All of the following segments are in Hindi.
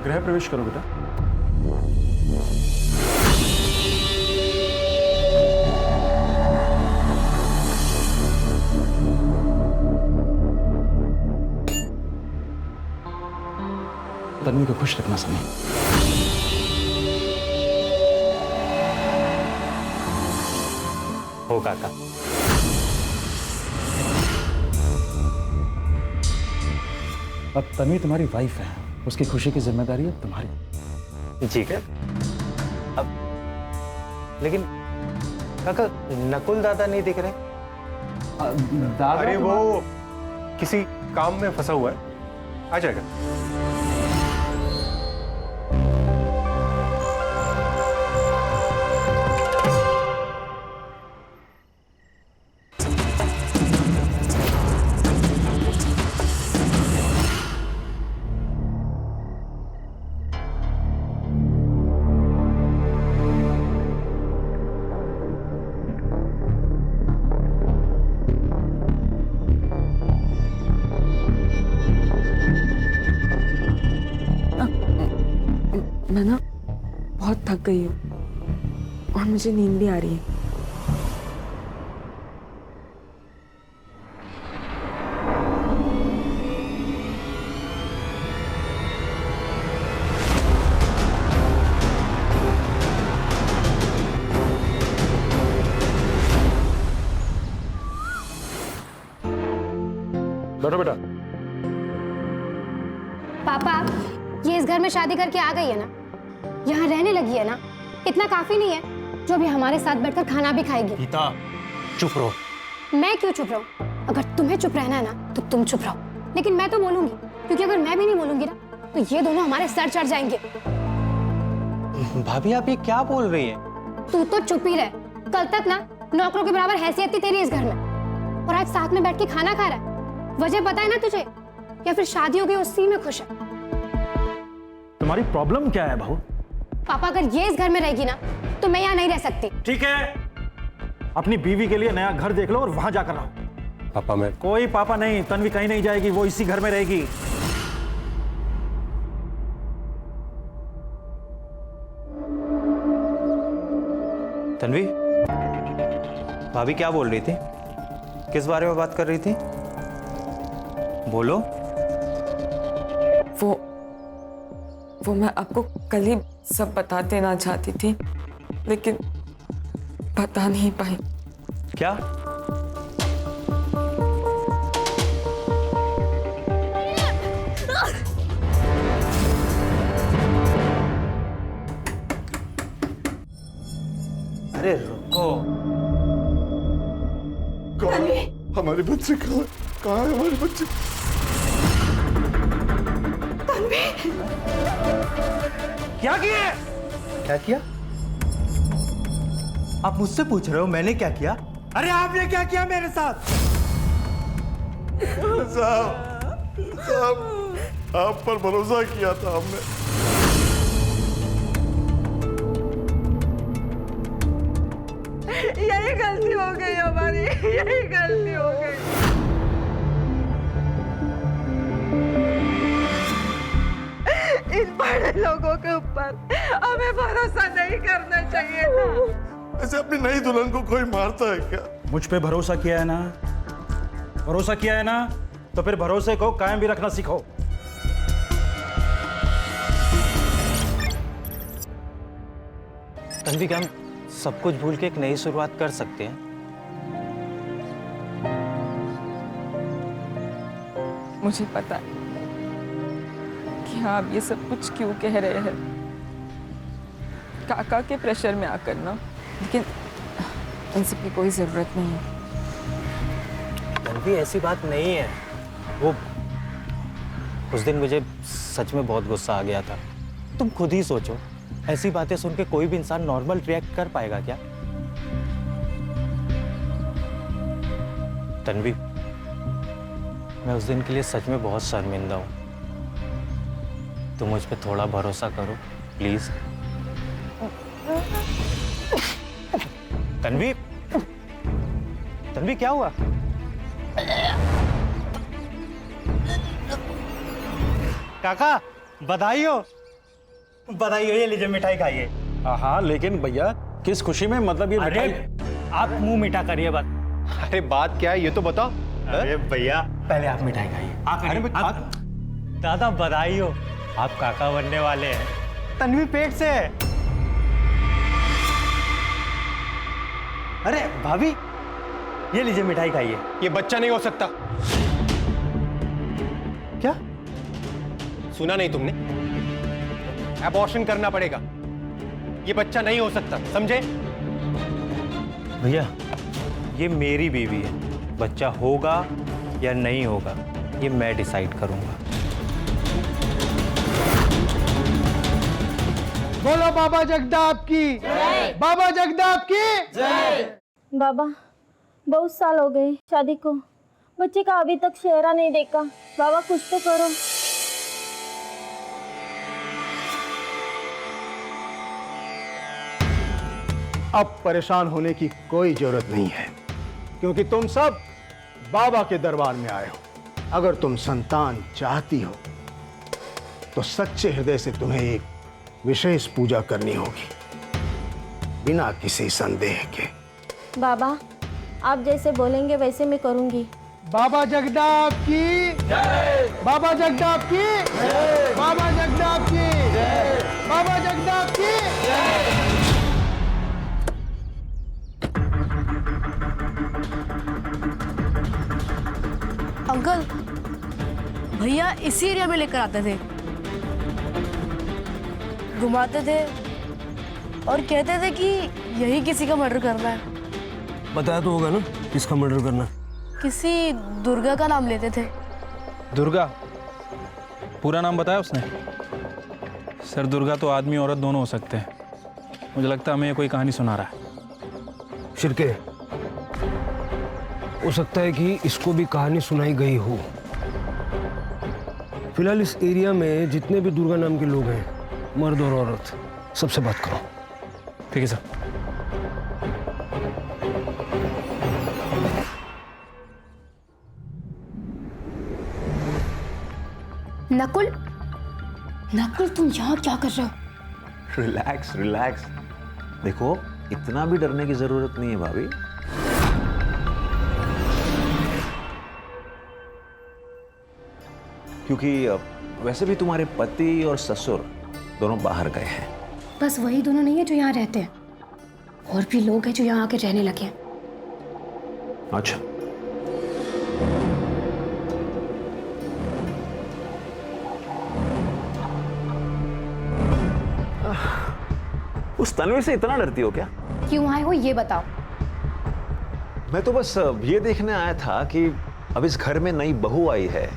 गृह प्रवेश करो बेटा। तन्वी को खुश रखना सनी। हो काका। अब तन्वी तुम्हारी वाइफ है, उसकी खुशी की जिम्मेदारी अब तुम्हारी। ठीक है। अब लेकिन काका नकुल दादा नहीं दिख रहे। दादा अरे वो किसी काम में फंसा हुआ है, आ जाएगा। मैं ना बहुत थक गई हूँ और मुझे नींद भी आ रही है। बैठो बेटा। पापा, ये इस घर में शादी करके आ गई है ना, यहाँ रहने लगी है ना, इतना काफी नहीं है जो अभी हमारे साथ बैठकर खाना भी खाएगी। गीता चुप रहो। मैं क्यों चुप रहूं? अगर तुम्हें चुप रहना है ना तो तुम चुप रहो, लेकिन मैं तो बोलूंगी, क्योंकि अगर मैं भी नहीं बोलूंगी ना तो ये दोनों हमारे सर चढ़ जाएंगे। भाभी आप ये क्या बोल रही हैं? तू तो चुप ही रह। कल तक ना नौकरों के बराबर हैसियत थी तेरी इस घर में, और आज साथ में बैठ के खाना खा रहा है। वजह पता है ना तुझे, या फिर शादी हो गई उसी में खुश है? तुम्हारी प्रॉब्लम क्या है बहू? पापा, अगर ये इस घर में रहेगी ना तो मैं यहाँ नहीं रह सकती। ठीक है, अपनी बीवी के लिए नया घर देख लो और वहां जाकर रहो। पापा मैं कोई पापा नहीं, तन्वी कहीं नहीं जाएगी, वो इसी घर में रहेगी। तन्वी, भाभी क्या बोल रही थी? किस बारे में बात कर रही थी? बोलो। वो मैं आपको कल ही सब बता देना चाहती थी, लेकिन बता नहीं पाई। क्या? अरे रुको। हमारे बच्चे कहाँ है हमारे बच्चे? क्या किया? क्या किया? आप मुझसे पूछ रहे हो मैंने क्या किया? अरे आपने क्या किया मेरे साथ? साहब आप पर भरोसा किया था हमने। यही गलती हो गई हमारी, यही गलती हो गई। इन बड़े लोगों के ऊपर हमें भरोसा नहीं करना चाहिए था। ऐसे अपनी नई दुल्हन को कोई मारता है क्या? मुझ पे भरोसा किया है ना, भरोसा किया है ना, तो फिर भरोसे को कायम भी रखना सीखो। तन्वी, क्या हम सब कुछ भूल के एक नई शुरुआत कर सकते हैं? मुझे पता है कि आप ये सब कुछ क्यों कह रहे हैं, काका के प्रेशर में आकर ना, लेकिन इन सब की कोई जरूरत नहीं है। तन्वी, ऐसी बात नहीं है। वो उस दिन मुझे सच में बहुत गुस्सा आ गया था। तुम खुद ही सोचो, ऐसी बातें सुन के कोई भी इंसान नॉर्मल रिएक्ट कर पाएगा क्या? तन्वी, मैं उस दिन के लिए सच में बहुत शर्मिंदा हूँ। तुम मुझ पे थोड़ा भरोसा करो प्लीज। तन्वी, तन्वी क्या हुआ? काका बधाई हो। बधाई हो, ये लीजिए मिठाई खाइए। हाँ लेकिन भैया किस खुशी में, मतलब ये अरे मिठाई? आप मुंह मीठा करिए बस। अरे बात क्या है ये तो बताओ। अरे भैया पहले आप मिठाई खाइए। दादा बधाई हो, आप काका बनने वाले हैं। तन्वी पेट से है। अरे भाभी ये लीजिए मिठाई खाइए। ये बच्चा नहीं हो सकता। क्या? सुना नहीं तुमने? अबॉर्शन करना पड़ेगा, ये बच्चा नहीं हो सकता, समझे? भैया ये मेरी बीवी है, बच्चा होगा या नहीं होगा ये मैं डिसाइड करूंगा। बोलो बाबा जगदाप की जय। बाबा जगदाप की जय। बाबा बहुत साल हो गए शादी को, बच्चे का अभी तक चेहरा नहीं देखा। बाबा कुछ तो करो। अब परेशान होने की कोई जरूरत नहीं है, क्योंकि तुम सब बाबा के दरबार में आए हो। अगर तुम संतान चाहती हो तो सच्चे हृदय से तुम्हें एक विशेष पूजा करनी होगी, बिना किसी संदेह के। बाबा आप जैसे बोलेंगे वैसे मैं करूंगी। बाबा जगदाप की जय। बाबा जगदाप की जय। बाबा जगदाप की जय। बाबा जगदाप की जय। अंकल भैया इसी एरिया में लेकर आते थे, घुमाते थे और कहते थे कि यही किसी का मर्डर करना है। बताया तो होगा ना किसका मर्डर करना? किसी दुर्गा का नाम लेते थे। दुर्गा? पूरा नाम बताया उसने? सर दुर्गा तो आदमी औरत दोनों हो सकते हैं, मुझे लगता है हमें कोई कहानी सुना रहा है। शिरके, हो सकता है कि इसको भी कहानी सुनाई गई हो। फिलहाल इस एरिया में जितने भी दुर्गा नाम के लोग हैं, मर्द और औरत, सबसे बात करो। ठीक है सर। नकुल, नकुल तुम यहाँ क्या कर रहे हो? Relax relax. देखो इतना भी डरने की जरूरत नहीं है भाभी। क्योंकि वैसे भी तुम्हारे पति और ससुर दोनों बाहर गए हैं। बस वही दोनों नहीं है जो यहाँ रहते हैं, और भी लोग हैं जो यहाँ आके रहने लगे हैं। अच्छा, उस तन्वी से इतना डरती हो क्या? क्यों आए हो ये बताओ। मैं तो बस ये देखने आया था कि अब इस घर में नई बहू आई है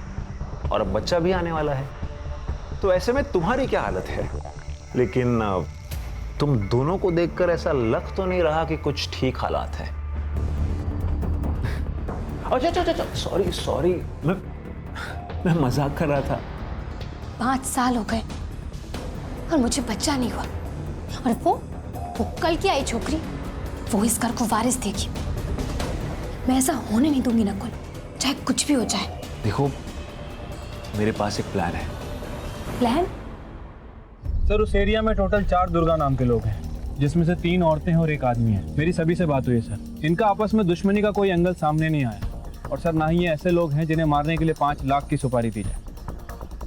और अब बच्चा भी आने वाला है, तो ऐसे में तुम्हारी क्या हालत है? लेकिन तुम दोनों को देखकर ऐसा लग तो नहीं रहा कि कुछ ठीक हालात है। अच्छा, सॉरी, मैं मजाक कर रहा था। 5 साल हो गए और मुझे बच्चा नहीं हुआ, और वो कल की आई छोकरी, वो इस घर को वारिस देगी। मैं ऐसा होने नहीं दूंगी नकुल, चाहे कुछ भी हो जाए। देखो मेरे पास एक प्लान है। प्लान? सर उस एरिया में टोटल 4 दुर्गा नाम के लोग हैं, जिसमें से 3 औरतें हैं और 1 आदमी है। मेरी सभी से बात हुई है सर, इनका आपस में दुश्मनी का कोई एंगल सामने नहीं आया, और सर ना ही ये ऐसे लोग हैं जिन्हें मारने के लिए 5 लाख की सुपारी दी जाए।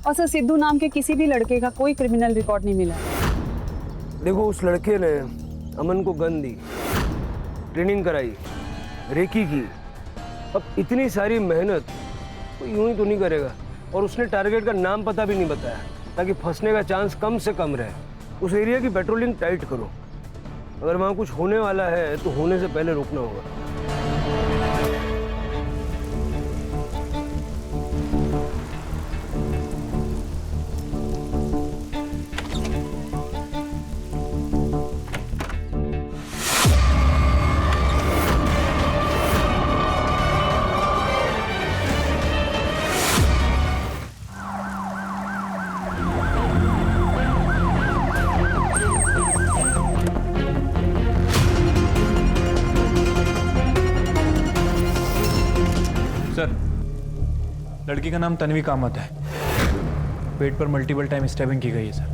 और सर सिद्धू नाम के किसी भी लड़के का कोई क्रिमिनल रिकॉर्ड नहीं मिला। देखो उस लड़के ने अमन को गन दी, ट्रेनिंग कराई, रेकी की। अब इतनी सारी मेहनत कोई यूं ही तो नहीं करेगा, और उसने टारगेट का नाम पता भी नहीं बताया, ताकि फंसने का चांस कम से कम रहे। उस एरिया की पेट्रोलिंग टाइट करो, अगर वहाँ कुछ होने वाला है तो होने से पहले रोकना होगा। लड़की का नाम तन्वी कामत है, पेट पर मल्टीपल टाइम स्टैबिंग की गई है सर।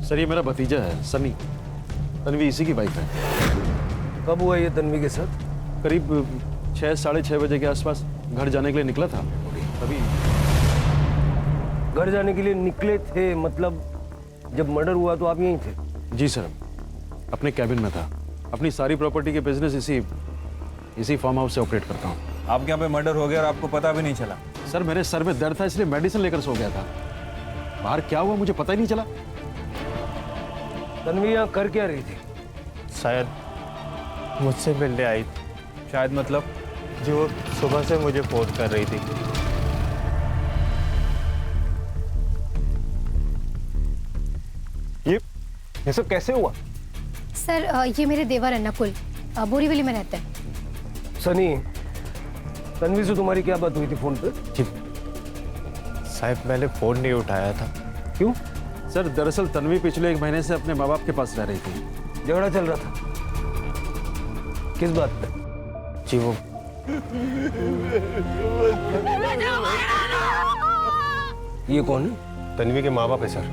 सर ये मेरा भतीजा है सनी, तन्वी इसी की वाइफ है। कब हुआ ये तन्वी के साथ? करीब 6 साढ़े 6 बजे के आसपास घर जाने के लिए निकला था तभी। घर जाने के लिए निकले थे मतलब जब मर्डर हुआ तो आप यहीं थे? जी सर, अपने कैबिन में था। अपनी सारी प्रॉपर्टी के बिजनेस इसी फार्म हाउस से ऑपरेट करता हूँ। आपके यहाँ पे मर्डर हो गया और आपको पता भी नहीं चला? सर मेरे सर में दर्द था इसलिए मेडिसिन लेकर सो गया था। बाहर क्या हुआ मुझे पता ही नहीं चला। तन्वी यहाँ कर क्या रही थी? शायद मुझसे मिलने आई। शायद मतलब? जो सुबह से मुझे फोन कर रही थी। ये सब कैसे हुआ? सर ये मेरे देवर है नकुल, बोरीवली में रहते हैं। सनी, तन्वी से तुम्हारी क्या बात हुई थी फोन पे? साहब मैंने फोन नहीं उठाया था। क्यों? सर दरअसल तन्वी पिछले 1 महीने से अपने माँ बाप के पास रह रही थी। झगड़ा चल रहा था? किस बात पे? जी वो ये कौन है? तन्वी के माँ बाप है सर।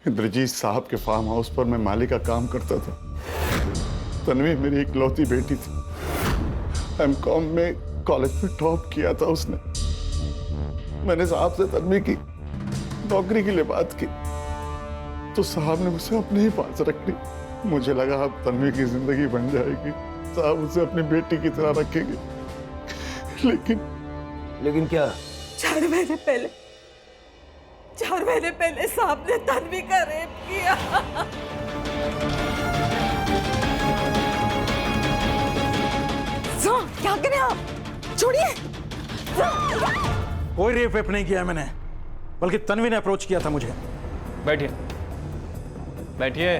इंद्रजीत साहब के फार्म हाउस पर मैं माली का काम करता था। तन्वी मेरी इकलौती बेटी थी। एमकॉम में कॉलेज में टॉप किया था उसने। मैंने साहब से तन्वी की नौकरी के लिए बात की तो साहब ने उसे अपने ही पास रख ली। मुझे लगा अब तन्वी की जिंदगी बन जाएगी, साहब उसे अपनी बेटी की तरह रखेंगे। लेकिन क्या? 4 महीने पहले साहब ने तन्वी का रेप किया। क्या करें आप? छोड़िए। कोई रेप वेप नहीं किया मैंने, बल्कि तन्वी ने अप्रोच किया था मुझे। बैठिए बैठिए।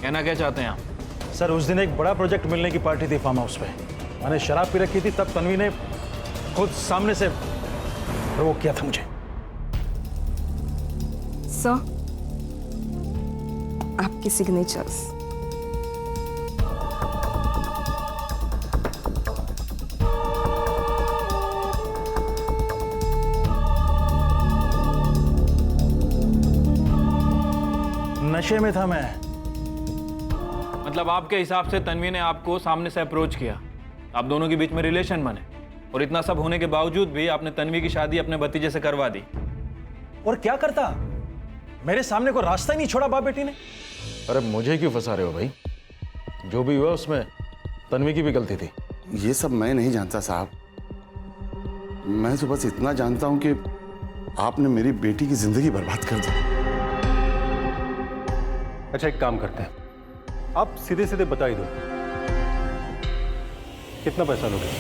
कहना क्या चाहते हैं आप? सर उस दिन एक बड़ा प्रोजेक्ट मिलने की पार्टी थी फार्म हाउस पे। मैंने शराब पी रखी थी, तब तन्वी ने खुद सामने से वो किया था मुझे। सर, आपकी सिग्नेचर्स। नशे में था मैं। मतलब आपके हिसाब से तन्वी ने आपको सामने से अप्रोच किया, आप दोनों के बीच में रिलेशन बने, और इतना सब होने के बावजूद भी आपने तन्वी की शादी अपने भतीजे से करवा दी। और क्या करता, मेरे सामने को रास्ता ही नहीं छोड़ा बाप बेटी ने। अरे मुझे क्यों फंसा रहे हो भाई? जो भी हुआ उसमें तन्वी की भी गलती थी। ये सब मैं नहीं जानता साहब। मैं तो बस इतना जानता हूं कि आपने मेरी बेटी की जिंदगी बर्बाद कर दी। अच्छा एक काम करते हैं, आप सीधे सीधे बता ही दो, कितना पैसा लोगे?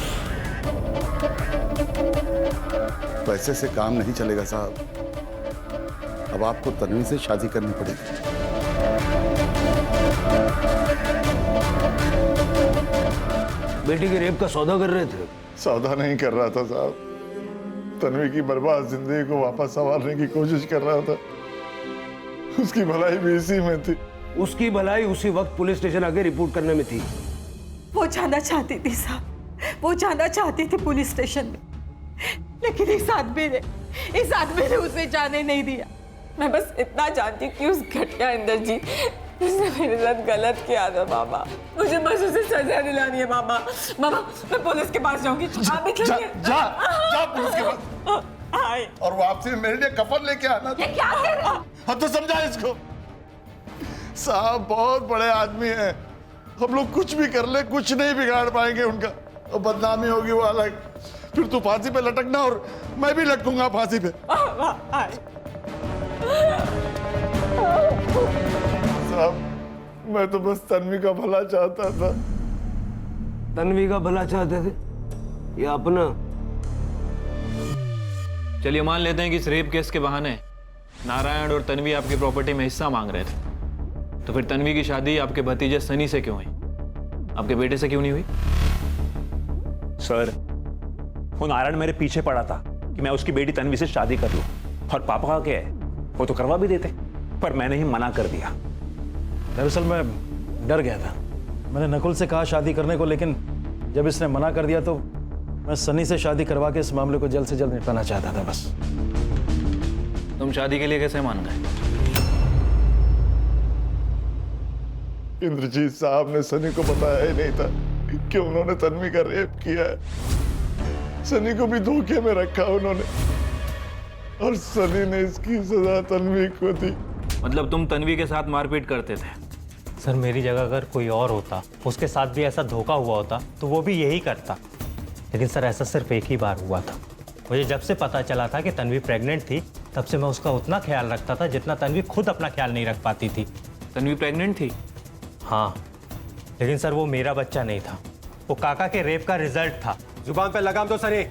पैसे से काम नहीं चलेगा साहब। अब आपको तन्वी से शादी करनी पड़ेगी। बेटी के रेप का सौदा कर रहे थे? सौदा नहीं कर रहा था साहब, तन्वी की बर्बाद जिंदगी को वापस संवारने की कोशिश कर रहा था। उसकी भलाई भी इसी में थी। उसकी भलाई उसी वक्त पुलिस स्टेशन आके रिपोर्ट करने में थी। वो जाना चाहती थी साहब, वो जाना चाहती थी पुलिस स्टेशन में, लेकिन इस आदमी ने उसे जाने नहीं दिया। मैं बस इतना जानती कि उस घटिया इंद्रजीत उसने मेरे साथ गलत किया था बाबा। मुझे बस उसे सजा दिलानी है बाबा। बाबा मैं पुलिस के पास जाऊंगी। आप भी चलिए। जा पुलिस के पास। और वापसी में मेरे लिए कफन लेके आना। ये क्या कर रहा? हम तो समझा इसको। साहब बहुत बड़े आदमी हैं, हम लोग कुछ भी कर ले कुछ नहीं बिगाड़ पाएंगे उनका। और बदनामी होगी वो अलग, फिर तू फांसी पे लटकना और मैं भी लटकूंगा फांसी पे। साहब मैं तो बस तन्वी का भला चाहता था। तन्वी का भला चाहते थे या अपना? चलिए मान लेते हैं कि इस रेप केस के बहाने नारायण और तन्वी आपकी प्रॉपर्टी में हिस्सा मांग रहे थे, तो फिर तन्वी की शादी आपके भतीजे सनी से क्यों हुई, आपके बेटे से क्यों नहीं हुई? सर वो नारायण मेरे पीछे पड़ा था कि मैं उसकी बेटी तन्वी से शादी कर लूं, और पापा का क्या है, वो तो करवा भी देते, पर मैंने ही मना कर दिया। दरअसल मैं डर गया था। मैंने नकुल से कहा शादी करने को, लेकिन जब इसने मना कर दिया तो मैं सनी से शादी करवा के इस मामले को जल्द से जल्द निपटाना चाहता था बस। तुम शादी के लिए कैसे मान गए? इंद्रजीत साहब ने सनी को बताया ही नहीं था कि उन्होंने तन्वी का रेप किया है। सनी को भी धोखे में रखा उन्होंने, और सनी ने इसकी सजा तन्वी को दी। मतलब तुम तन्वी के साथ मारपीट करते थे? सर मेरी जगह अगर कोई और होता, उसके साथ भी ऐसा धोखा हुआ होता तो वो भी यही करता। लेकिन सर ऐसा सिर्फ एक ही बार हुआ था। मुझे जब से पता चला था कि तन्वी प्रेग्नेंट थी, तब से मैं उसका उतना ख्याल रखता था जितना तन्वी खुद अपना ख्याल नहीं रख पाती थी। तन्वी प्रेग्नेंट थी? हाँ, लेकिन सर वो मेरा बच्चा नहीं था, वो काका के रेप का रिजल्ट था। जुबान पे लगाम दो सनी।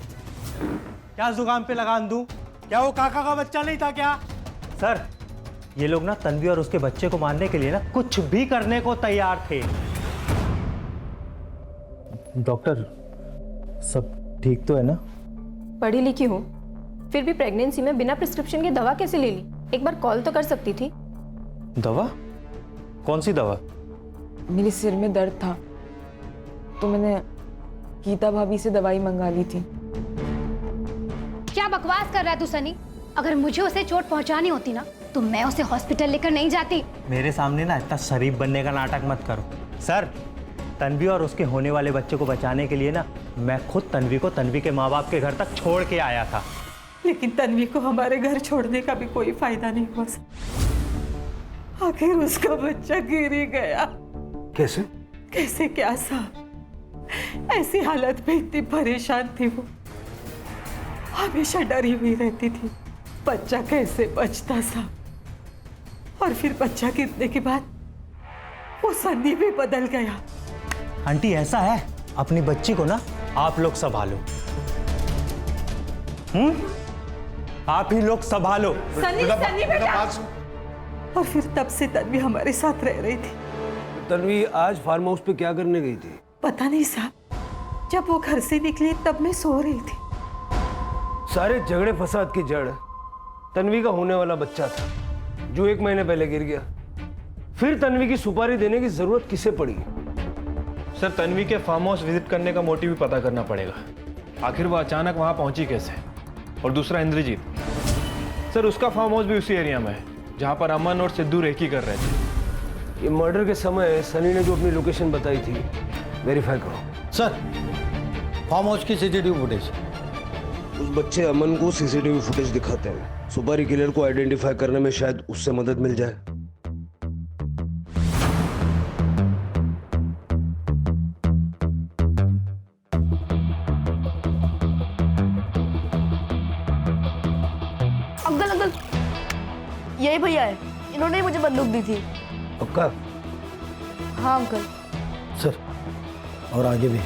क्या जुबान पे लगाम दूं? क्या वो काका का बच्चा नहीं था क्या? सर ये लोग ना तन्वी और उसके बच्चे को मारने के लिए ना कुछ भी करने को तैयार थे। डॉक्टर सब ठीक तो है ना? पढ़ी लिखी हूँ, फिर भी प्रेगनेंसी में बिना प्रिस्क्रिप्शन की दवा कैसे ले ली? एक बार कॉल तो कर सकती थी। दवा? कौन सी दवा? मेरे सिर में दर्द था तो मैंने गीता भाभी से दवाई मंगा ली थी। क्या बकवास कर रहा है तू सनी? अगर मुझे उसे चोट पहुंचानी होती ना तो मैं उसे हॉस्पिटल लेकर नहीं जाती। मेरे सामने ना इतना शरीफ बनने का नाटक मत करो। सर तन्वी और उसके होने वाले बच्चे को बचाने के लिए ना मैं खुद तन्वी को तन्वी के माँ बाप के घर तक छोड़ के आया था। लेकिन तन्वी को हमारे घर छोड़ने का भी कोई फायदा नहीं हुआ सर। आखिर उसका बच्चा गिर ही गया। कैसे? कैसे क्या साहब, ऐसी हालत में इतनी परेशान थी वो, हमेशा डरी हुई रहती थी बच्चा कैसे बचता साहब। और फिर बच्चा गिरने के बाद वो सन्नी भी बदल गया। आंटी ऐसा है, अपनी बच्ची को ना आप लोग संभालो। आप ही लोग संभालो। सन्नी बेटा। और फिर तब से तन्वी हमारे साथ रह रही थी। तन्वी आज फार्म हाउस पे क्या करने गई थी? पता नहीं साहब, जब वो घर से निकली तब मैं सो रही थी। सारे झगड़े फसाद की जड़ तन्वी का होने वाला बच्चा था जो 1 महीने पहले गिर गया। फिर तन्वी की सुपारी देने की जरूरत किसे पड़ी? सर तन्वी के फार्म हाउस विजिट करने का मोटिव भी पता करना पड़ेगा। आखिर वो अचानक वहां पहुंची कैसे? और दूसरा इंद्रजीत, सर उसका फार्म हाउस भी उसी एरिया में है जहां पर अमन और सिद्धू रेकी कर रहे थे। ये मर्डर के समय सनी ने जो अपनी लोकेशन बताई थी वेरीफाई करो। सर फार्म हाउस की सीसीटीवी फुटेज। उस बच्चे अमन को सीसीटीवी फुटेज दिखाते हैं। सुपारी किलर को आइडेंटिफाई करने में शायद उससे मदद मिल जाए। अंकल यही भैया है, इन्होंने ही मुझे बंदूक दी थी। पक्का? हाँ अंकल। सर और आगे भी।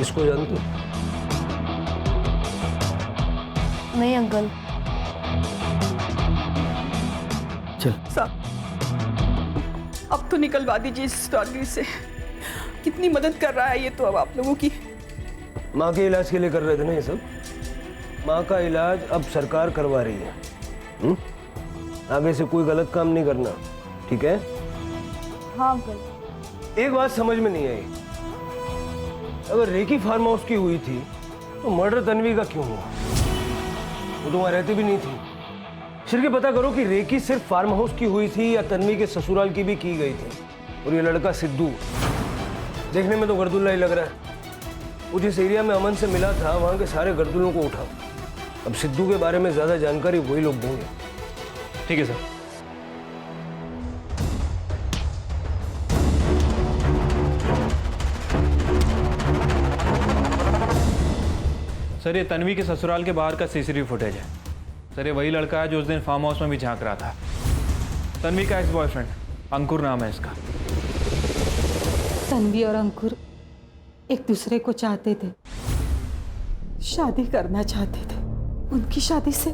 इसको जानते हो? नहीं अंकल। चल साहब अब तो निकलवा दीजिए इस डॉगी से। कितनी मदद कर रहा है ये तो अब आप लोगों की। माँ के इलाज के लिए कर रहे थे ना ये सब? माँ का इलाज अब सरकार करवा रही है। आगे से कोई गलत काम नहीं करना, ठीक है? हाँ अंकल। एक बात समझ में नहीं आई, अगर रेकी फार्म हाउस की हुई थी तो मर्डर तन्वी का क्यों हुआ? वो तो वहां रहती भी नहीं थी। शिरके पता करो कि रेकी सिर्फ फार्म हाउस की हुई थी या तन्वी के ससुराल की भी की गई थी। और ये लड़का सिद्धू देखने में तो गर्दुल्ला ही लग रहा है। वो जिस एरिया में अमन से मिला था वहां के सारे गर्दुल्लों को उठाओ। अब सिद्धू के बारे में ज्यादा जानकारी वही लोग देंगे। ठीक है सर। सर ये तन्वी के ससुराल के बाहर का सीसीटीवी फुटेज है। सर ये वही लड़का है जो उस दिन फार्म हाउस में भी झांक रहा था। तन्वी का एक्स बॉयफ्रेंड अंकुर नाम है इसका। तन्वी और अंकुर एक दूसरे को चाहते थे, शादी करना चाहते थे। उनकी शादी से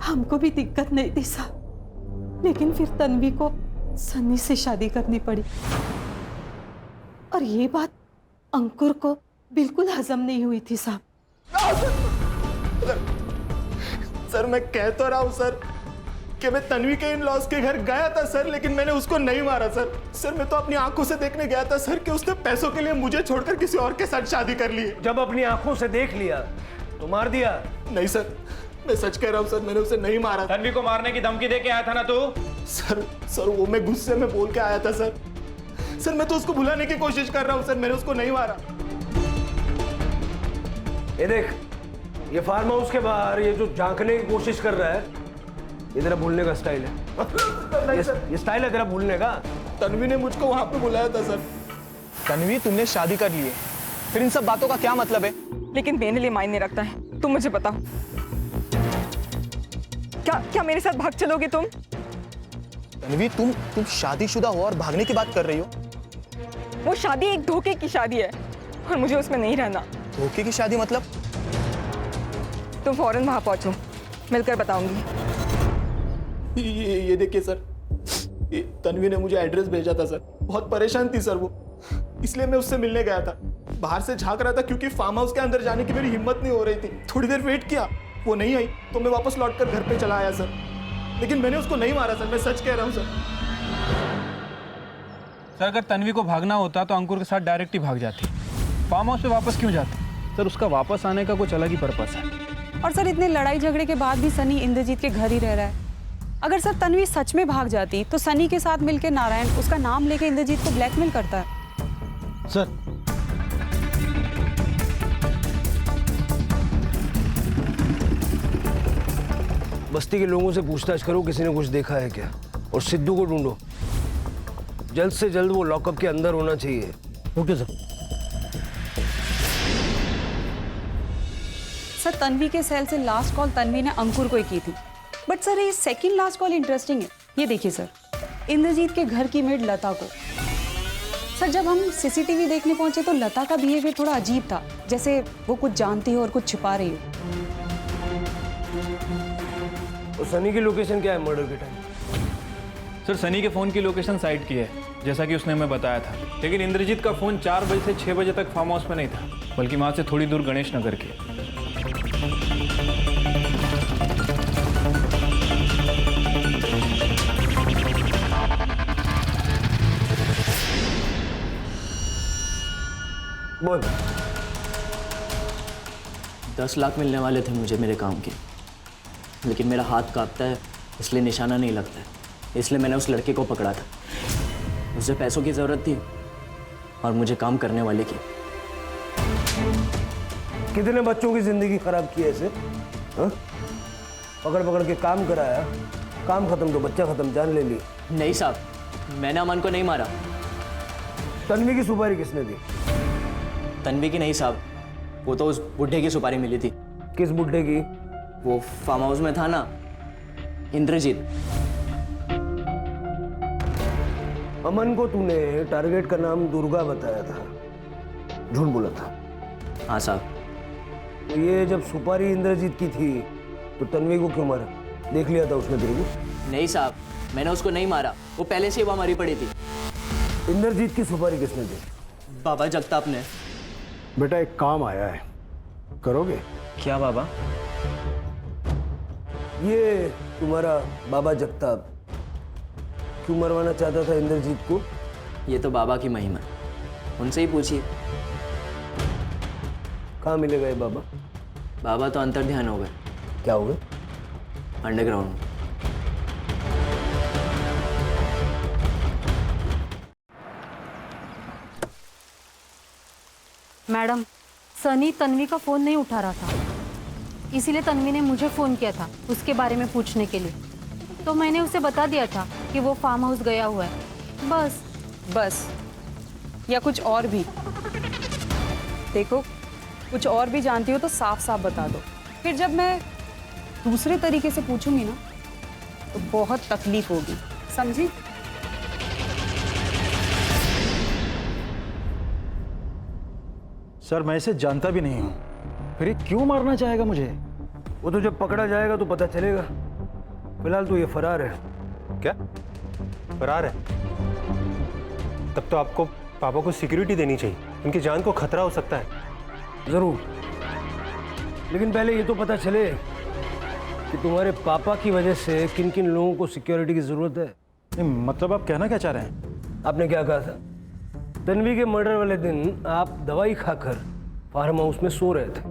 हमको भी दिक्कत नहीं थी साहब, लेकिन फिर तन्वी को सन्नी से शादी करनी पड़ी। और ये बात अंकुर को बिल्कुल हजम नहीं हुई थी साहब। सर मैं कह तो रहा हूं सर, कि मैं तन्वी के इन लॉस के घर गया था सर, लेकिन मैंने उसको नहीं मारा सर। सर मैं तो अपनी आंखों से देखने गया था सर कि उसने पैसों के लिए मुझे छोड़कर किसी और के साथ शादी कर ली है। जब अपनी आंखों से देख लिया तो मार दिया? नहीं सर, मैं सच कह रहा हूँ सर, मैंने उसे नहीं मारा। तन्वी को मारने की धमकी दे के आया था ना तू? सर वो मैं गुस्से में बोल के आया था सर। सर मैं तो उसको भुलाने की कोशिश कर रहा हूँ सर, मैंने उसको नहीं मारा। ये देख, ये फार्म हाउस के बाहर ये जो झांकने की कोशिश कर रहा है, ये तेरा भूलने का स्टाइल है। ये स्टाइल है तेरा भूलने का। तन्वी ने मुझको वहां पे बुलाया था सर। तन्वी, तुमने शादी कर ली है, फिर इन सब बातों का क्या मतलब है? लेकिन मेरे लिए मायने रखता है। तुम मुझे बताओ, क्या मेरे साथ भाग चलोगे तुम? तन्वी, तुम शादीशुदा हो और भागने की बात कर रही हो? वो शादी एक धोखे की शादी है और मुझे उसमें नहीं रहना। धोखे की शादी मतलब? तुम फौरन वहां पहुंचो, मिलकर बताऊंगी। ये देखिए सर, ये तन्वी ने मुझे एड्रेस भेजा था सर। बहुत परेशान थी सर वो, इसलिए मैं उससे मिलने गया था। बाहर से झांक रहा था क्योंकि फार्म हाउस के अंदर जाने की मेरी हिम्मत नहीं हो रही थी। थोड़ी देर वेट किया, वो नहीं आई तो मैं वापस लौटकर घर पे चला आया सर। लेकिन मैंने उसको नहीं मारा सर, मैं सच कह रहा हूँ सर। सर अगर तन्वी को भागना होता तो अंकुर के साथ डायरेक्ट ही भाग जाती, फार्म हाउस पे वापस क्यों जाती? सर उसका वापस आने का कुछ अलग ही पर्पस है। और सर इतने लड़ाई झगड़े के बाद भी सनी इंद्रजीत के घर ही रह रहा है। अगर सर तन्वी सच में भाग जाती तो सनी के साथ मिलकर नारायण उसका नाम लेके इंद्रजीत को ब्लैकमेल करता है। सर बस्ती के लोगों से पूछताछ करो, किसी ने कुछ देखा है क्या? और सिद्धू को ढूंढो, जल्द से जल्द वो लॉकअप के अंदर होना चाहिए। Okay sir. सर तन्वी के सेल से लास्ट कॉल तन्वी ने अंकुर को ही की थी, बट सर ये सेकंड लास्ट कॉल इंटरेस्टिंग है। ये देखिए सर, इंद्रजीत के घर की मेड लता को। सर जब हम सीसीटीवी देखने पहुंचे तो लता का बिहेवियर थोड़ा अजीब था, जैसे वो कुछ जानती हो और कुछ छिपा रही हो। और सनी की लोकेशन क्या है मर्डर के टाइम? सर सनी के फोन की लोकेशन साइट की है, जैसा कि उसने हमें बताया था। लेकिन इंद्रजीत का फोन 4 बजे से 6 बजे तक फार्म हाउस में नहीं था, बल्कि वहां से थोड़ी दूर गणेश नगर के। बोल। 10 लाख मिलने वाले थे मुझे मेरे काम के, लेकिन मेरा हाथ कांपता है इसलिए निशाना नहीं लगता है, इसलिए मैंने उस लड़के को पकड़ा था। उसे पैसों की ज़रूरत थी और मुझे काम करने वाले की। कितने बच्चों की जिंदगी खराब की ऐसे? हाँ? पकड़ पकड़ के काम कराया, काम खत्म तो बच्चा खत्म, जान ले ली। नहीं साहब, मैंने अमन को नहीं मारा। तन्वी की सुपारी किसने दी? तन्वी की नहीं साहब, वो तो उस बुढ़े की सुपारी मिली थी। किस बुढ़े की? वो फार्म हाउस में था ना, इंद्रजीत। अमन को तूने टारगेट का नाम दुर्गा बताया था, झूठ बोला था? हाँ साहब। तो ये जब सुपारी इंद्रजीत की थी तो तन्वी को क्यों मारा? देख लिया था उसने तेरे को? नहीं साहब, मैंने उसको नहीं मारा, वो पहले से ही वहाँ मरी पड़ी थी। इंद्रजीत की सुपारी किसने दी? बाबा जगताप ने। बेटा एक काम आया है, करोगे? क्या बाबा? ये तुम्हारा बाबा जगताप क्यों मरवाना चाहता था इंद्रजीत को? ये तो बाबा की महिमा, उनसे ही पूछिए। कहाँ मिलेगा ये बाबा? बाबा तो अंतर ध्यान हो गए। क्या हो गए? अंडरग्राउंड। मैडम, सनी तन्वी का फ़ोन नहीं उठा रहा था, इसीलिए तन्वी ने मुझे फ़ोन किया था उसके बारे में पूछने के लिए। तो मैंने उसे बता दिया था कि वो फार्म हाउस गया हुआ है। बस या कुछ और भी? देखो, कुछ और भी जानती हो तो साफ साफ बता दो, फिर जब मैं दूसरे तरीके से पूछूंगी ना तो बहुत तकलीफ होगी, समझी? सर मैं इसे जानता भी नहीं हूँ, फिर ये क्यों मारना चाहेगा मुझे? वो तो जब पकड़ा जाएगा तो पता चलेगा। फिलहाल तो ये फरार है। क्या फरार है? तब तो आपको पापा को सिक्योरिटी देनी चाहिए, उनकी जान को खतरा हो सकता है। जरूर, लेकिन पहले ये तो पता चले कि तुम्हारे पापा की वजह से किन किन लोगों को सिक्योरिटी की जरूरत है। नहीं, मतलब आप कहना क्या चाह रहे हैं? आपने क्या कहा था? तन्वी के मर्डर वाले दिन आप दवाई खाकर फार्म हाउस में सो रहे थे,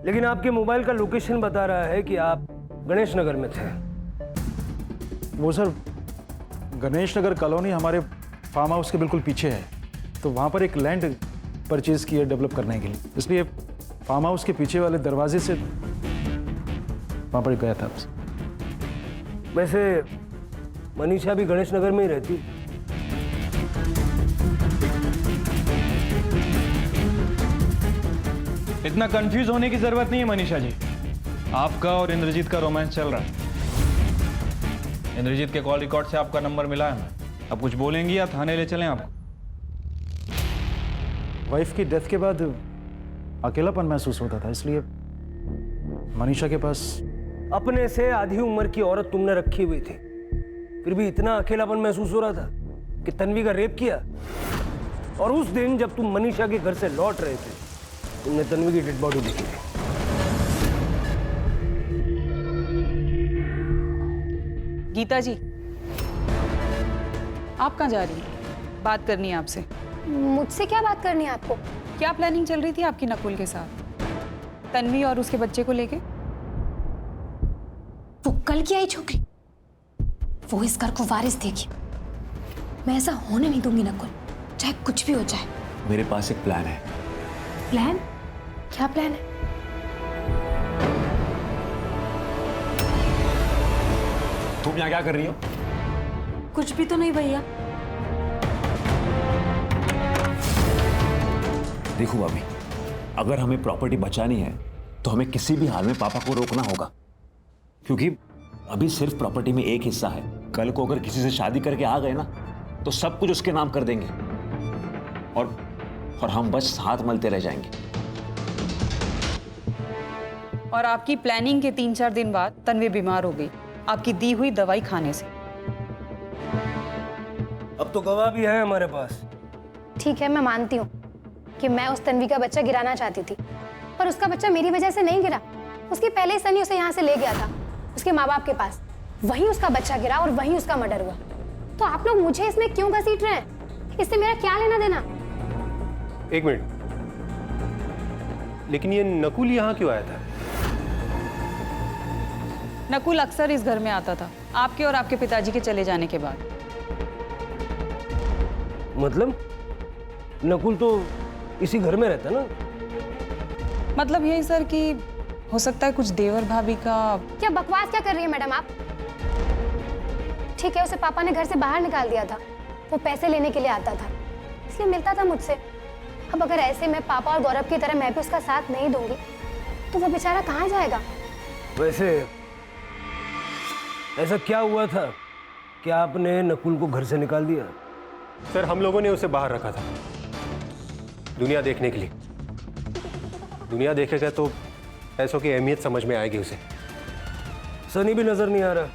लेकिन आपके मोबाइल का लोकेशन बता रहा है कि आप गणेश नगर में थे। वो सर, गणेश नगर कॉलोनी हमारे फार्म हाउस के बिल्कुल पीछे है, तो वहाँ पर एक लैंड परचेज की है डेवलप करने के लिए, इसलिए फार्म हाउस के पीछे वाले दरवाजे से वहाँ पर गया था। वैसे मनीषा भी गणेश नगर में ही रहती। इतना कंफ्यूज होने की जरूरत नहीं है मनीषा जी। आपका और इंद्रजीत का रोमांस चल रहा है। इंद्रजीत के कॉल रिकॉर्ड से आपका नंबर मिला है। अब कुछ बोलेंगी या थाने ले चलें आपको? वाइफ की डेथ के बाद अकेलापन महसूस होता था, इसलिए मनीषा के पास। अपने से आधी उम्र की औरत तुमने रखी हुई थी, फिर भी इतना अकेलापन महसूस हो रहा था कि तन्वी का रेप किया। और उस दिन जब तुम मनीषा के घर से लौट रहे थे, तुमने तन्वी की डेड बॉडी देखी थी। गीता जी, आप कहाँ जा रही हैं? बात करनी है आपसे। मुझसे क्या बात करनी है आपको? क्या प्लानिंग चल रही थी आपकी नकुल के साथ, तन्वी और उसके बच्चे को लेके? वो कल की आई छोकरी, वो इस घर को वारिस देगी। मैं ऐसा होने नहीं दूंगी नकुल, चाहे कुछ भी हो जाए। मेरे पास एक प्लान है। प्लान? क्या प्लान है? तुम यहाँ क्या कर रही हो? कुछ भी तो नहीं भैया। देखो भाभी, अगर हमें प्रॉपर्टी बचानी है तो हमें किसी भी हाल में पापा को रोकना होगा, क्योंकि अभी सिर्फ प्रॉपर्टी में एक हिस्सा है। कल को अगर किसी से शादी करके आ गए ना तो सब कुछ उसके नाम कर देंगे और हम बस हाथ मलते रह जाएंगे। और आपकी प्लानिंग के 3-4 दिन बाद तन्वी बीमार हो गई, आपकी दी हुई दवाई खाने से। अब तो गवाह भी है हमारे पास। ठीक है, मैं मानती हूँ कि मैं उस तन्वी का बच्चा गिराना चाहती थी, पर उसका बच्चा मेरी वजह से नहीं गिरा। उसकी पहले ही सनी उसे यहाँ से ले गया था उसके माँ बाप के पास, वहीं उसका बच्चा गिरा और वहीं उसका मर्डर हुआ। तो आप लोग मुझे इसमें क्यों घसीट रहे हैं? इससे मेरा क्या लेना देना? एक मिनट, लेकिन ये नकुल यहाँ क्यों आया था? नकुल अक्सर इस घर में आता था आपके और आपके पिताजी के चले जाने के बाद। मतलब नकुल तो इसी घर में रहता ना? मतलब यही सर कि हो सकता है कुछ देवर भाभी का। क्या बकवास क्या कर रही है मैडम आप? ठीक है, उसे पापा ने घर से बाहर निकाल दिया था, वो पैसे लेने के लिए आता था, इसलिए मिलता था मुझसे। अब अगर ऐसे में पापा और गौरव की तरह मैं भी उसका साथ नहीं दूंगी तो वो बेचारा कहाँ जाएगा? वैसे ऐसा क्या हुआ था कि आपने नकुल को घर से निकाल दिया? सर, हम लोगों ने उसे बाहर रखा था दुनिया देखने के लिए। दुनिया देखेगा तो पैसों की अहमियत समझ में आएगी उसे। सनी भी नजर नहीं आ रहा,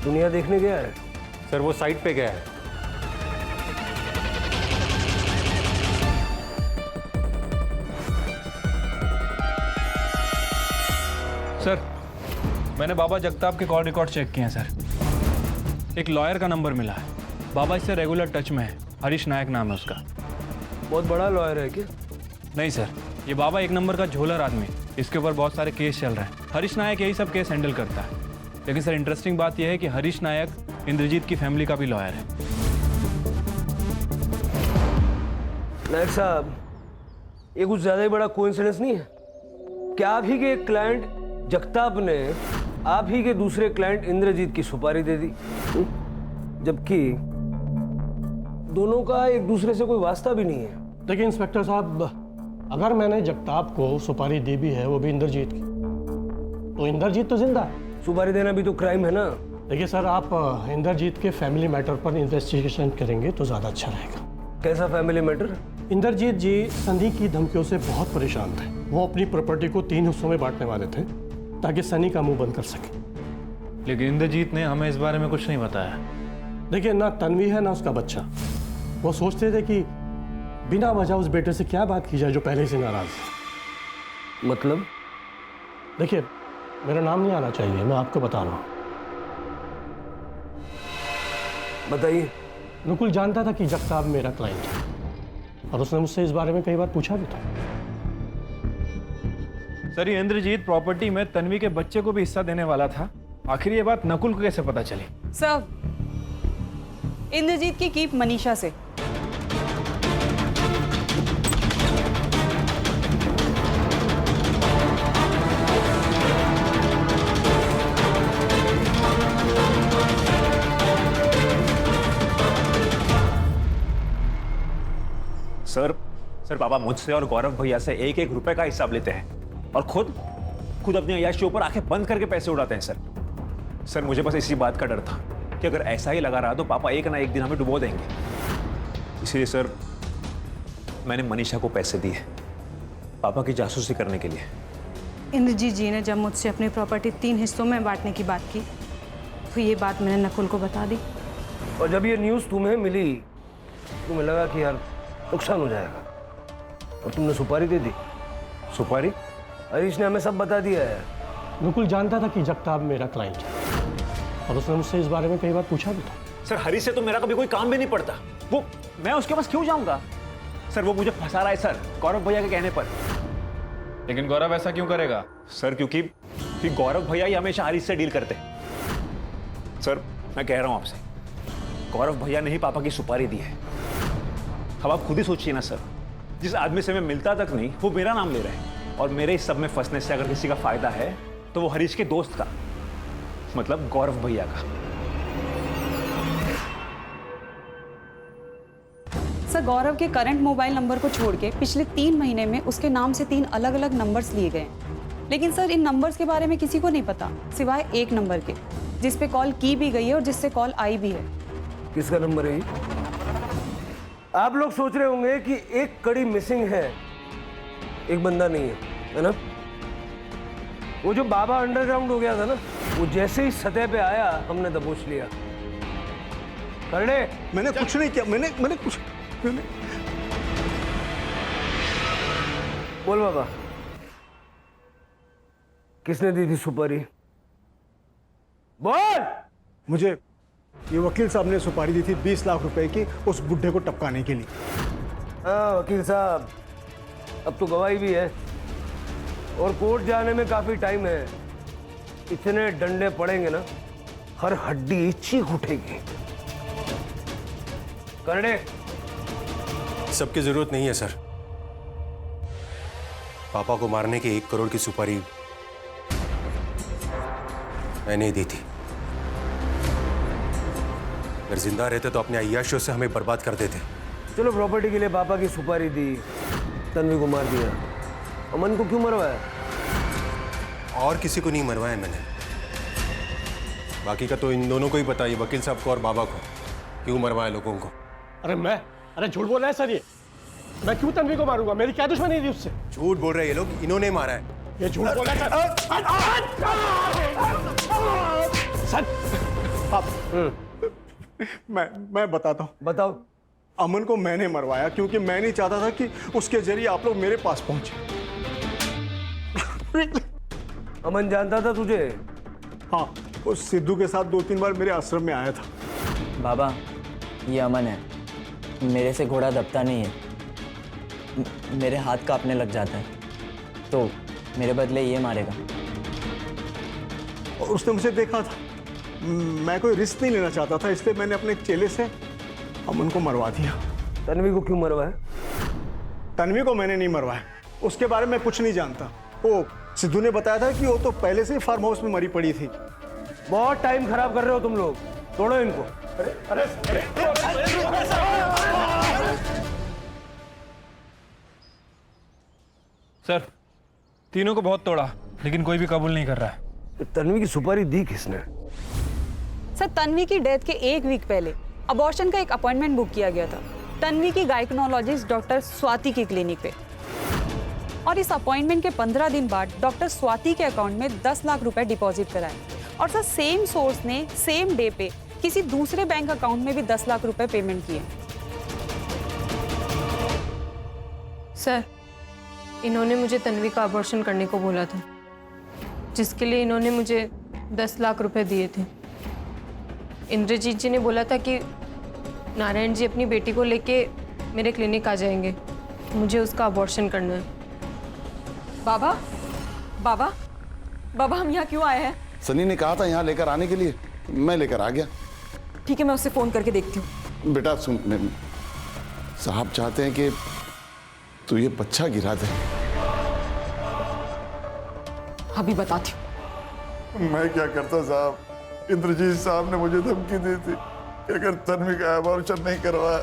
दुनिया देखने गया है। सर, वो साइट पे गया है। सर, मैंने बाबा जगताप के कॉल रिकॉर्ड चेक किए हैं सर। एक लॉयर का नंबर मिला है, बाबा इससे रेगुलर टच में है। हरीश नायक नाम है उसका। बहुत बड़ा लॉयर है क्या? नहीं सर, ये बाबा एक नंबर का झोलर आदमी, इसके ऊपर बहुत सारे केस चल रहे हैं। हरीश नायक यही सब केस हैंडल करता है। लेकिन सर, इंटरेस्टिंग बात यह है कि हरीश नायक इंद्रजीत की फैमिली का भी लॉयर है। नायक साहब, ये कुछ ज्यादा ही बड़ा कोइंसिडेंस नहीं है? क्या आप ही के एक क्लाइंट जगताप ने आप ही के दूसरे क्लाइंट इंद्रजीत की सुपारी दे दी, जबकि दोनों का एक दूसरे से कोई वास्ता भी नहीं है। देखिए इंस्पेक्टर साहब, अगर मैंने जगताप को सुपारी दी भी है, वो भी इंद्रजीत की, तो इंद्रजीत तो जिंदा है। सुपारी देना भी तो क्राइम है ना? देखिए सर, आप इंद्रजीत के फैमिली मैटर पर इन्वेस्टिगेशन करेंगे तो ज़्यादा अच्छा रहेगा। कैसा फैमिली मैटर? इंद्रजीत जी सनी की धमकियों से बहुत परेशान थे। वो अपनी प्रॉपर्टी को 3 हिस्सों में बांटने वाले थे ताकि सनी का मुंह बंद कर सके। लेकिन इंद्रजीत ने हमें इस बारे में कुछ नहीं बताया। देखिए, ना तन्वी है ना उसका बच्चा। वो सोचते थे कि बिना वजह उस बेटे से क्या बात की जाए जो पहले से नाराज है। मतलब? देखिए, मेरा नाम नहीं आना चाहिए, मैं आपको बता रहा हूँ। बताइए। नकुल जानता था कि जगताप मेरा क्लाइंट है और उसने मुझसे इस बारे में कई बार पूछा भी था। सर ये इंद्रजीत प्रॉपर्टी में तन्वी के बच्चे को भी हिस्सा देने वाला था। आखिर ये बात नकुल को कैसे पता चली? सर, इंद्रजीत की कीप मनीषा से। सर पापा मुझसे और गौरव भैया से एक एक रुपए का हिसाब लेते हैं और खुद अपनी अय्याशी ऊपर आंखें बंद करके पैसे उड़ाते हैं। सर मुझे बस इसी बात का डर था कि अगर ऐसा ही लगा रहा तो पापा एक ना एक दिन हमें डुबो देंगे। इसलिए सर मैंने मनीषा को पैसे दिए पापा की जासूसी करने के लिए। इंद्रजीत जी ने जब मुझसे अपनी प्रॉपर्टी 3 हिस्सों में बांटने की बात की तो ये बात मैंने नकुल को बता दी। और जब ये न्यूज़ तुम्हें मिली तुम्हें लगा कि यार नुकसान हो जाएगा और तुमने सुपारी दे दी। सुपारी? हरीश ने हमें सब बता दिया है। नकुल जानता था कि जगताप मेरा क्लाइंट है और उसने मुझसे इस बारे में कई बार पूछा भी था। सर हरीश से तो मेरा कभी कोई काम भी नहीं पड़ता, वो मैं उसके पास क्यों जाऊंगा? सर वो मुझे फंसा रहा है सर, गौरव भैया के कहने पर। लेकिन गौरव ऐसा क्यों करेगा? सर क्योंकि गौरव भैया ही हमेशा हरीश से डील करते हैं। सर मैं कह रहा हूं आपसे, गौरव भैया ने ही पापा की सुपारी दी है। अब आप खुद ही सोचिए ना सर, जिस आदमी से मैं मिलता तक नहीं वो मेरा नाम ले रहा है और मेरे इस सब में फंसने से अगर किसी का फायदा है तो वो हरीश के दोस्त का, मतलब गौरव भैया का। सर गौरव के करंट मोबाइल नंबर को छोड़ के पिछले 3 महीने में उसके नाम से 3 अलग अलग नंबर्स लिए गए। लेकिन सर इन नंबर्स के बारे में किसी को नहीं पता सिवाय एक नंबर के, जिस पे कॉल की भी गई है और जिससे कॉल आई भी है। किसका नंबर है ये? आप लोग सोच रहे होंगे कि एक कड़ी मिसिंग है, एक बंदा नहीं है ना? वो जो बाबा अंडरग्राउंड हो गया था ना, वो जैसे ही सतह पे आया हमने दबोच लिया। करने मैंने कुछ नहीं किया, मैंने कुछ बोल बाबा, किसने दी थी सुपारी? बोल। मुझे ये वकील साहब ने सुपारी दी थी 20 लाख रुपए की उस बुढ़े को टपकाने के लिए। हाँ वकील साहब, अब तो गवाही भी है और कोर्ट जाने में काफी टाइम है। इतने डंडे पड़ेंगे ना, हर हड्डी चीख उठेगी। करने सबकी जरूरत नहीं है सर। पापा को मारने की 1 करोड़ की सुपारी मैंने ही दी थी। अगर जिंदा रहते तो अपने अय्याशियों से हमें बर्बाद कर देते। चलो प्रॉपर्टी के लिए पापा की सुपारी दी, तन्वी को मार दिया, अमन को क्यों मरवाया? और किसी को नहीं मरवाया मैंने। बाकी का तो इन दोनों को ही पता है, वकील साहब को और बाबा को, क्यों मरवाया लोगों को। अरे झूठ बोल रहा है सर, ये मैं क्यों तन्वी को मारूंगा? मेरी क्या दुश्मनी थी उससे? झूठ बोल रहे हैं ये लोग, इन्होंने मारा है। ये झूठ बोल रहा है सर। मैं बताता हूँ। बताओ। अमन को मैंने मरवाया क्योंकि मैं नहीं चाहता था कि उसके जरिए आप लोग मेरे पास पहुंचे। अमन जानता था तुझे? हाँ, उस सिद्धू के साथ 2-3 बार मेरे आश्रम में आया था। बाबा ये अमन है, मेरे से घोड़ा दबता नहीं है, मेरे हाथ कांपने लग जाता है तो मेरे बदले ये मारेगा। और उसने मुझे देखा था, मैं कोई रिस्क नहीं लेना चाहता था, इसलिए मैंने अपने चेले से अमन को मरवा दिया। तन्वी को क्यों मरवाया? तन्वी को मैंने नहीं मरवाया, उसके बारे में कुछ नहीं जानता। वो सिद्धू ने बताया था कि वो तो पहले से ही फार्म हाउस में मरी पड़ी थी। बहुत टाइम खराब कर रहे हो तुम लोग, तोड़ो इनको। सर तीनों को बहुत तोड़ा लेकिन कोई भी कबूल नहीं कर रहा है। तन्वी की सुपारी दी किसने? सर तन्वी की डेथ के 1 वीक पहले अबॉर्शन का एक अपॉइंटमेंट बुक किया गया था तन्वी की गायकोनोलॉजिस्ट डॉक्टर स्वाति की क्लिनिक पे, और इस अपॉइंटमेंट के 15 दिन बाद डॉक्टर स्वाति के अकाउंट में 10 लाख रुपए डिपॉजिट कराए। और सर सेम सोर्स ने सेम डे पे किसी दूसरे बैंक अकाउंट में भी 10 लाख रुपए पेमेंट किए। सर इन्होंने मुझे तन्वी का अबॉर्शन करने को बोला था। जिसके लिए इन्होंने मुझे 10 लाख रुपए दिए थे। इंद्रजीत जी ने बोला था कि नारायण जी अपनी बेटी को लेके मेरे क्लिनिक आ जाएंगे, मुझे उसका अबॉर्शन करना है। बाबा बाबा बाबा, हम यहाँ क्यों आए हैं? सनी ने कहा था यहाँ लेकर आने के लिए, मैं लेकर आ गया। ठीक है, मैं उससे फोन करके देखती हूँ। बेटा सुन, साहब चाहते हैं कि तू ये बच्चा गिरा दे। अभी बताती हूँ। मैं क्या करता साहब, इंद्रजीत साहब ने मुझे धमकी दी थी कि अगर तन्वी का अबॉर्शन नहीं करवाया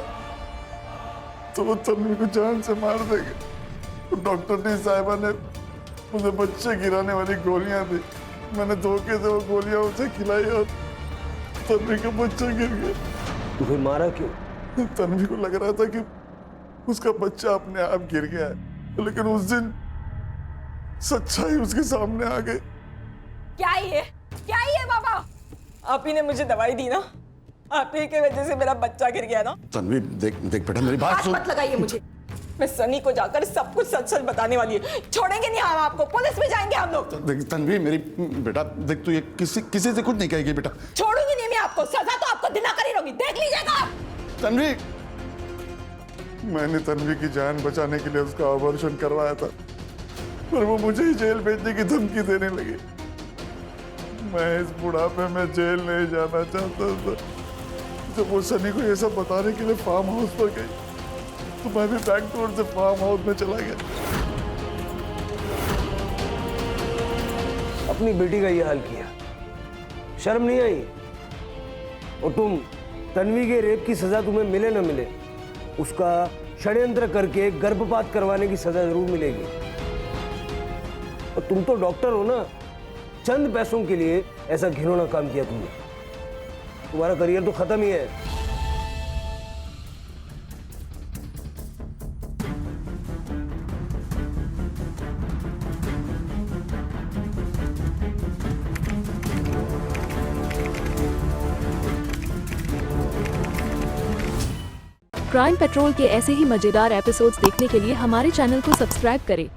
तो वो तन्वी को जान से मार देंगे। डॉक्टर ने साहिबा ने मुझे बच्चे गिराने वाली गोलियां दी, मैंने धोखे से वो गोलियां उसे खिलाई और तन्वी का बच्चा गिर गया। तो फिर मारा क्यों? तन्वी को लग रहा था कि उसका बच्चा अपने आप गिर गया है, लेकिन उस दिन सच्चाई उसके सामने आ गई। क्या ये बाबा? आप ही ने मुझे दवाई दी ना, आप ही की वजह से मेरा बच्चा गिर गया ना। तन्वी देख बेटा मेरी बात सुन। मत लगाइए मुझे, मैं सनी को जाकर सब कुछ सच सच बताने वाली है। छोड़ेंगे नहीं हम आपको, पुलिस में जाएंगे हम लोग। देख तन्वी मेरी बेटा, देख तू ये किसी से कुछ नहीं कहेगी बेटा। छोड़ूंगी नहीं मैं आपको, सजा तो आपको दिलाकर ही रहूंगी, देख लीजिएगा आप। तन्वी, मैंने तन्वी की जान बचाने के लिए उसका ऑपरेशन करवाया था, पर वो मुझे ही जेल भेजने की धमकी देने लगी। मैं इस बुढ़ापे में जेल नहीं जाना चाहता था। जब वो सनी को ये सब बताने के लिए फार्म हाउस पर गई तो मैं भी बैक डोर से फार्म हाउस में चला गया। अपनी बेटी का ये हाल किया, शर्म नहीं आई? और तुम, तन्वी के रेप की सजा तुम्हें मिले न मिले, उसका षड्यंत्र करके गर्भपात करवाने की सजा जरूर मिलेगी। और तुम तो डॉक्टर हो ना, चंद पैसों के लिए ऐसा घिनौना काम किया तुमने। तुम्हारा करियर तो खत्म ही है। क्राइम पेट्रोल के ऐसे ही मजेदार एपिसोड्स देखने के लिए हमारे चैनल को सब्सक्राइब करें